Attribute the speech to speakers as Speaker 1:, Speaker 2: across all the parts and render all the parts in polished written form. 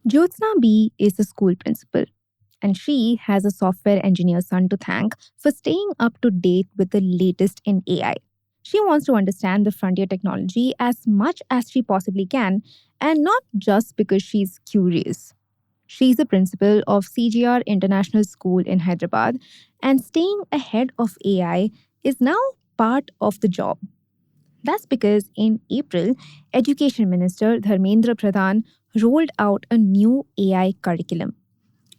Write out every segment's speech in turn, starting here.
Speaker 1: Jyotsna B is a school principal, and she has a software engineer son to thank for staying up to date with the latest in AI. She wants to understand the frontier technology as much as she possibly can, and not just because she's curious. She's the principal of CGR International School in Hyderabad, and staying ahead of AI is now part of the job. That's because in April, Education Minister Dharmendra Pradhan rolled out a new AI curriculum.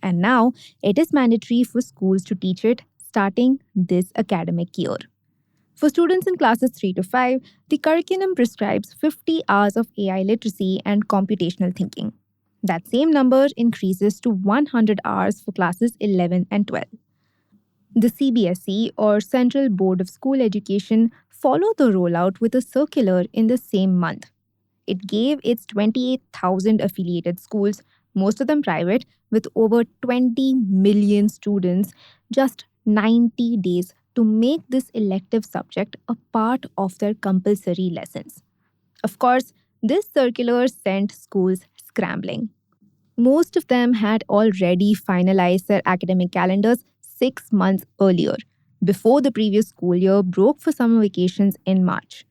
Speaker 1: And now it is mandatory for schools to teach it starting this academic year. For students in classes 3 to 5, the curriculum prescribes 50 hours of AI literacy and computational thinking. That same number increases to 100 hours for classes 11 and 12. The CBSE, or Central Board of School Education, followed the rollout with a circular in the same month. It gave its 28,000 affiliated schools, most of them private, with over 20 million students, just 90 days to make this elective subject a part of their compulsory lessons. Of course, this circular sent schools scrambling. Most of them had already finalized their academic calendars 6 months earlier, before the previous school year broke for summer vacations in March.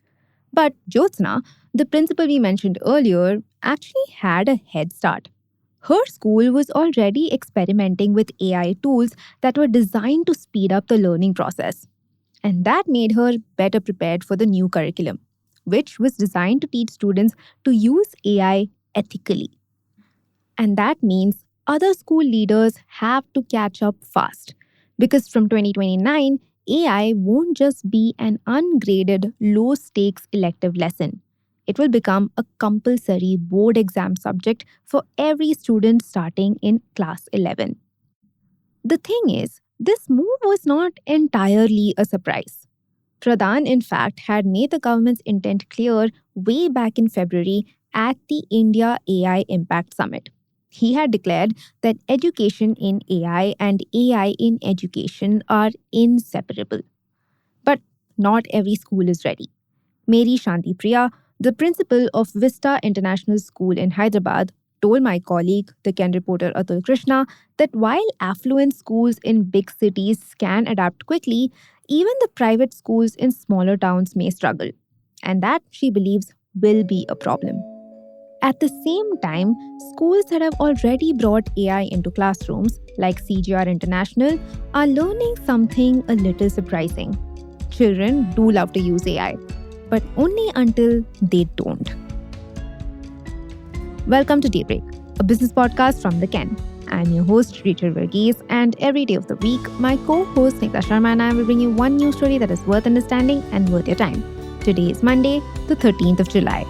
Speaker 1: But Jyotsna, the principal we mentioned earlier, actually had a head start. Her school was already experimenting with AI tools that were designed to speed up the learning process. And that made her better prepared for the new curriculum, which was designed to teach students to use AI ethically. And that means other school leaders have to catch up fast. Because from 2029, AI won't just be an ungraded, low stakes elective lesson. It will become a compulsory board exam subject for every student starting in class 11. The thing is, this move was not entirely a surprise. Pradhan, in fact, had made the government's intent clear way back in February at the India AI Impact Summit. He had declared that education in AI and AI in education are inseparable. But not every school is ready. Mary Shanti Priya, the principal of Vista International School in Hyderabad, told my colleague, the Ken reporter Atul Krishna, that while affluent schools in big cities can adapt quickly, even the private schools in smaller towns may struggle. And that, she believes, will be a problem. At the same time, schools that have already brought AI into classrooms, like CGR International, are learning something a little surprising. Children do love to use AI, but only until they don't. Welcome to Daybreak, a business podcast from the Ken. I'm your host, Rachel Verghese, and every day of the week, my co-host Nikita Sharma and I will bring you one news story that is worth understanding and worth your time. Today is Monday, the 13th of July.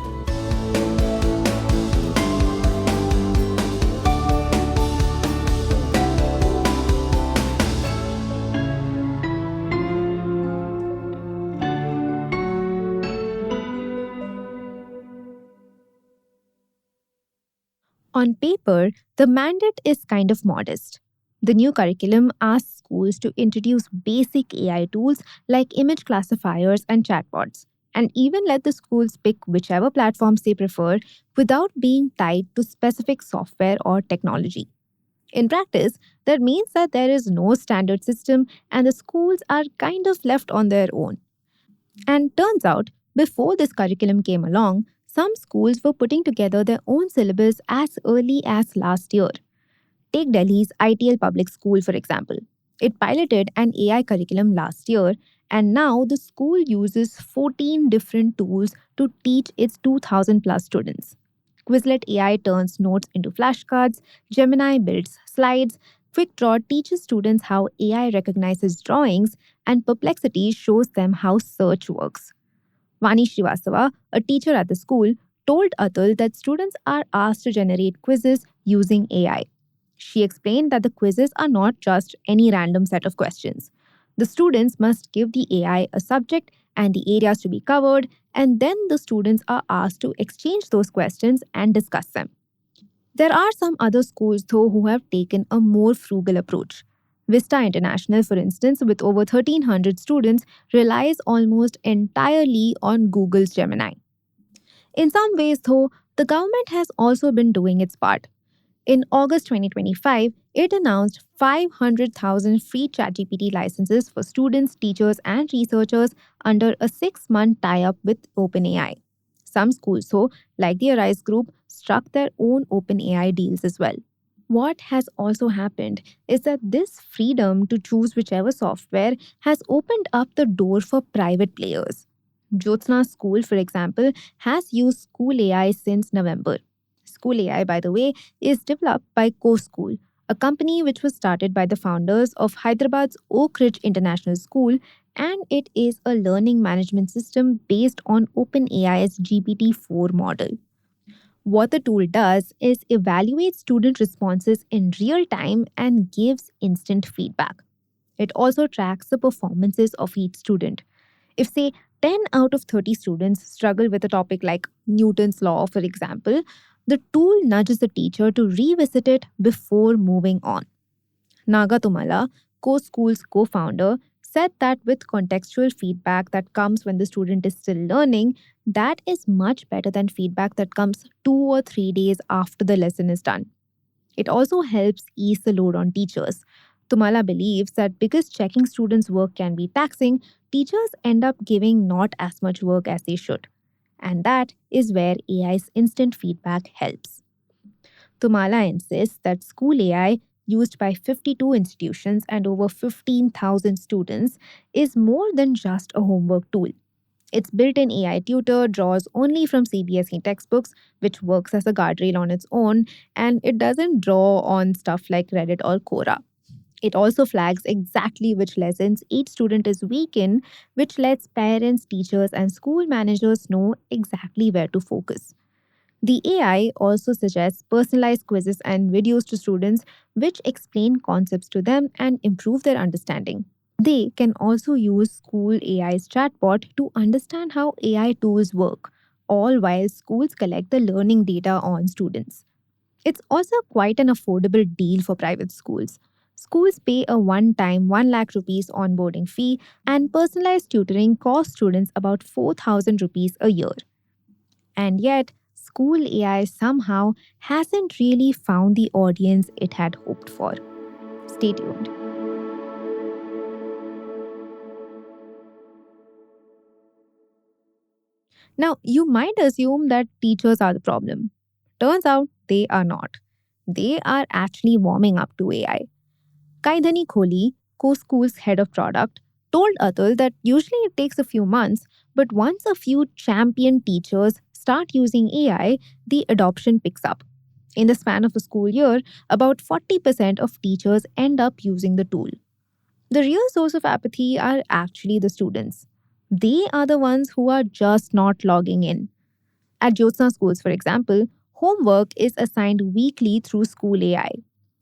Speaker 1: On paper, the mandate is kind of modest. The new curriculum asks schools to introduce basic AI tools like image classifiers and chatbots, and even let the schools pick whichever platforms they prefer without being tied to specific software or technology. In practice, that means that there is no standard system and the schools are kind of left on their own. And turns out, before this curriculum came along, some schools were putting together their own syllabus as early as last year. Take Delhi's ITL Public School, for example. It piloted an AI curriculum last year, and now the school uses 14 different tools to teach its 2,000 plus students. Quizlet AI turns notes into flashcards, Gemini builds slides, QuickDraw teaches students how AI recognizes drawings, and Perplexity shows them how search works. Vani Srivastava, a teacher at the school, told Atul that students are asked to generate quizzes using AI. She explained that the quizzes are not just any random set of questions. The students must give the AI a subject and the areas to be covered, and then the students are asked to exchange those questions and discuss them. There are some other schools, though, who have taken a more frugal approach. Vista International, for instance, with over 1,300 students, relies almost entirely on Google's Gemini. In some ways, though, the government has also been doing its part. In August 2025, it announced 500,000 free ChatGPT licenses for students, teachers, and researchers under a 6-month tie up with OpenAI. Some schools, though, like the Arise Group, struck their own OpenAI deals as well. What has also happened is that this freedom to choose whichever software has opened up the door for private players. Jyotsna's school, for example, has used School AI since November. School AI, by the way, is developed by CoSchool, a company which was started by the founders of Hyderabad's Oak Ridge International School, and it is a learning management system based on OpenAI's GPT-4 model. What the tool does is evaluate student responses in real time and gives instant feedback. It also tracks the performances of each student. If, say, 10 out of 30 students struggle with a topic like Newton's law, for example, the tool nudges the teacher to revisit it before moving on. Naga Tumala, CoSchool's co founder, said that with contextual feedback that comes when the student is still learning, that is much better than feedback that comes 2 or 3 days after the lesson is done. It also helps ease the load on teachers. Tumala believes that because checking students' work can be taxing, teachers end up giving not as much work as they should. And that is where AI's instant feedback helps. Tumala insists that school AI, used by 52 institutions and over 15,000 students, is more than just a homework tool. Its built in AI tutor draws only from CBSE textbooks, which works as a guardrail on its own, and it doesn't draw on stuff like Reddit or Quora. It also flags exactly which lessons each student is weak in, which lets parents, teachers, and school managers know exactly where to focus. The AI also suggests personalized quizzes and videos to students which explain concepts to them and improve their understanding. They can also use School AI's chatbot to understand how AI tools work, all while schools collect the learning data on students. It's also quite an affordable deal for private schools. Schools pay a one-time 1 lakh rupees onboarding fee, and personalized tutoring costs students about 4,000 rupees a year. And yet, School AI somehow hasn't really found the audience it had hoped for. Stay tuned. Now, you might assume that teachers are the problem. Turns out they are not. They are actually warming up to AI. Kaidhani Kohli, Co-School's head of product, told Atul that usually it takes a few months, but once a few champion teachers start using AI, the adoption picks up. In the span of a school year, about 40% of teachers end up using the tool. The real source of apathy are actually the students. They are the ones who are just not logging in. At Jyotsna schools, for example, homework is assigned weekly through School AI.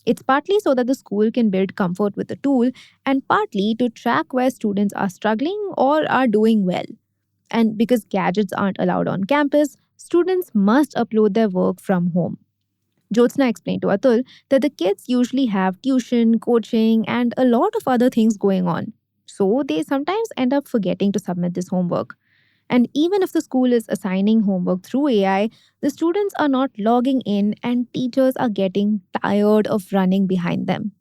Speaker 1: It's partly so that the school can build comfort with the tool, and partly to track where students are struggling or are doing well. And because gadgets aren't allowed on campus, students must upload their work from home. Jyotsna explained to Atul that the kids usually have tuition, coaching, and a lot of other things going on. So they sometimes end up forgetting to submit this homework. And even if the school is assigning homework through AI, the students are not logging in and teachers are getting tired of running behind them.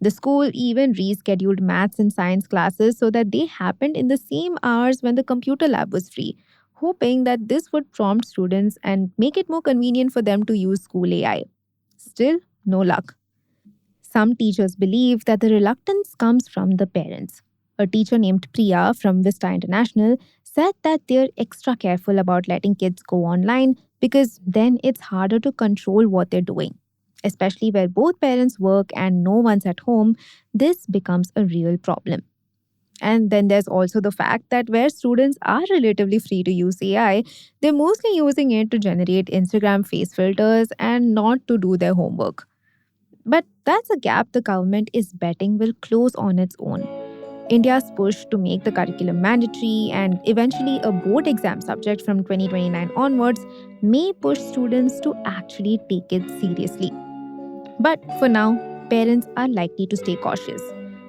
Speaker 1: The school even rescheduled maths and science classes so that they happened in the same hours when the computer lab was free, hoping that this would prompt students and make it more convenient for them to use school AI. Still, no luck. Some teachers believe that the reluctance comes from the parents. A teacher named Priya from Vista International said that they're extra careful about letting kids go online because then it's harder to control what they're doing. Especially where both parents work and no one's at home, this becomes a real problem. And then there's also the fact that where students are relatively free to use AI, they're mostly using it to generate Instagram face filters and not to do their homework. But that's a gap the government is betting will close on its own. India's push to make the curriculum mandatory and eventually a board exam subject from 2029 onwards may push students to actually take it seriously. But for now, parents are likely to stay cautious.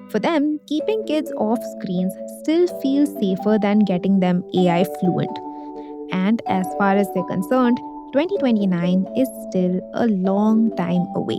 Speaker 1: For them, keeping kids off screens still feels safer than getting them AI fluent. And as far as they're concerned, 2029 is still a long time away.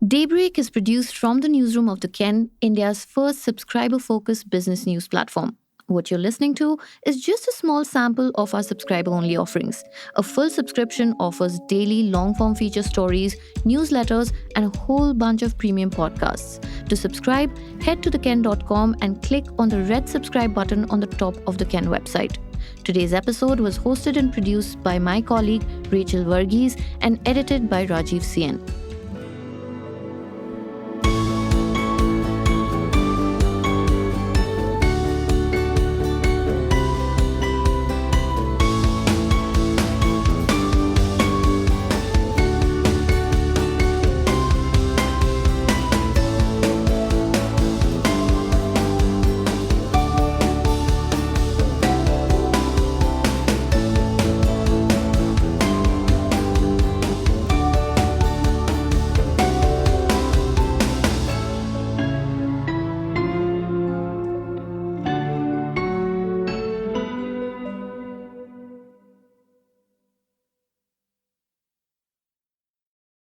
Speaker 2: Daybreak is produced from the newsroom of The Ken, India's first subscriber-focused business news platform. What you're listening to is just a small sample of our subscriber-only offerings. A full subscription offers daily long-form feature stories, newsletters, and a whole bunch of premium podcasts. To subscribe, head to theken.com and click on the red subscribe button on the top of the Ken website. Today's episode was hosted and produced by my colleague Rachel Varghese and edited by Rajiv Sien.